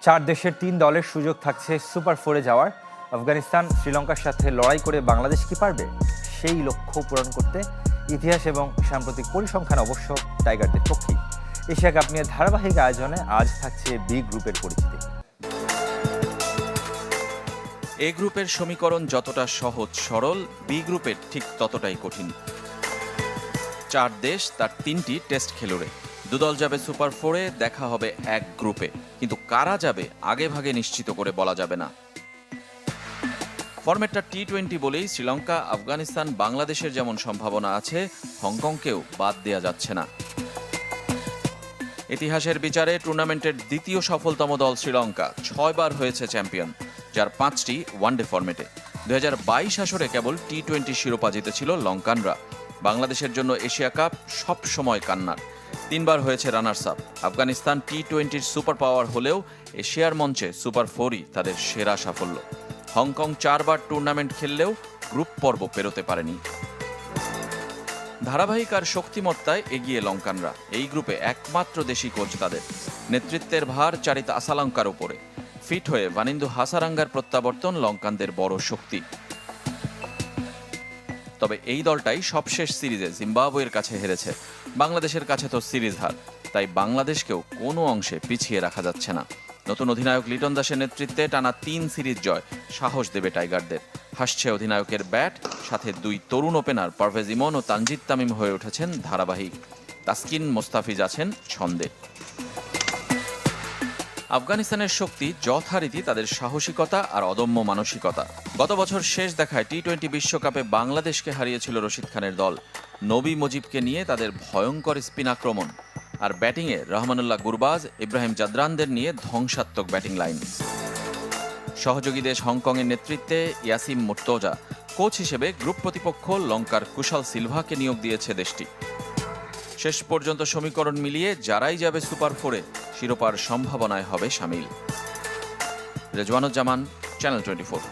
চার দেশের ৩ দলের সুযোগ থাকছে সুপার ফোরে যাওয়ার। আফগানিস্তান শ্রীলঙ্কার সাথে লড়াই করে বাংলাদেশ কি পারবে সেই লক্ষ্য পূরণ করতে? ইতিহাস এবং সাম্প্রতিক পরিসংখ্যান অবশ্য টাইগারদের পক্ষেই। এশিয়া কাপ নিয়ে ধারাবাহিক আয়োজনে আজ থাকছে বি গ্রুপের পরিচিতি। এ গ্রুপের সমীকরণ যতটা সহজ সরল, বি গ্রুপের ঠিক ততটাই কঠিন। 4 দেশ, তার 3টি টেস্ট খেলুড়ে। দুদল যাবে সুপার ফোরে, দেখা হবে এক গ্রুপে, কিন্তু কারা যাবে আগে ভাগে নিশ্চিত করে বলা যাবে না। ফরম্যাটটা টি-20 বলেই শ্রীলঙ্কা, আফগানিস্তান, বাংলাদেশের যেমন সম্ভাবনা আছে, হংকংকেও বাদ দেয়া যাচ্ছে না। ইতিহাসের বিচারে টুর্নামেন্টের দ্বিতীয় সফলতম দল শ্রীলঙ্কা 6 বার হয়েছে চ্যাম্পিয়ন, যার 5টি ওয়ানডে ফরম্যাটে। 2022 আসরে কেবল টি-20 শিরোপা জিতেছিল লঙ্কানরা। বাংলাদেশের জন্য এশিয়া কাপ সব সময় কান্নার। 3 বার হয়েছে রানার্স আপ। আফগানিস্তান টি-20-র সুপার পাওয়ার হলেও এশিয়ার মঞ্চে সুপার ফোরই তাদের সেরা সাফল্য। হংকং 4 বার টুর্নামেন্ট খেললেও গ্রুপ পর্ব পেরোতে পারেনি। ধারাবাহিক আর শক্তিমত্তায় এগিয়ে লঙ্কানরা। এই গ্রুপে একমাত্র দেশি কোচ তাদের। নেতৃত্বের ভার চারিতা আসালঙ্কার উপরে। ফিট হয়ে ভানিন্দু হাসারাঙ্গার প্রত্যাবর্তন লঙ্কানদের বড় শক্তি। তবে এই দলটাই সবশেষ সিরিজে জিম্বাবুয়ের কাছে হেরেছে। বাংলাদেশের কাছে তো সিরিজ হার, তাই বাংলাদেশকেও কোনো অংশে পিছিয়ে রাখা যাচ্ছে না। নতুন অধিনায়ক লিটন দাসের নেতৃত্বে টানা 3 সিরিজ জয় সাহস দেবে টাইগারদের। হাসছে অধিনায়কের ব্যাট, সাথে 2 তরুণ ওপেনার পারভেজ ইমন ও তানজিদ তামিম হয়ে উঠেছেন ধারাবাহিক। তাসকিন মোস্তাফিজ আছেন ছন্দে। আফগানিস্তানের শক্তি যথারীতি তাদের সাহসিকতা আর অদম্য মানসিকতা। গত বছর শেষ দেখায় টি-20 বিশ্বকাপে বাংলাদেশকে হারিয়েছিল রশিদ খানের দল। নবী মুজিবকে নিয়ে তাদের ভয়ঙ্কর স্পিন আক্রমণ, আর ব্যাটিংয়ে রহমানুল্লাহ গুরবাজ, ইব্রাহিম জাদরানদের নিয়ে ধ্বংসাত্মক ব্যাটিং লাইন। সহযোগী দেশ হংকংয়ের নেতৃত্বে ইয়াসিম মুর্তজা। কোচ হিসেবে গ্রুপ প্রতিপক্ষ লঙ্কার কুশাল সিলভাকে নিয়োগ দিয়েছে দেশটি। শেষ পর্যন্ত সমীকরণ মিলিয়ে যারাই যাবে সুপার ফোরে, শিরোপার সম্ভাবনায় হবে শামিল। রেজওয়ানুজ্জামান, চ্যানেল 24।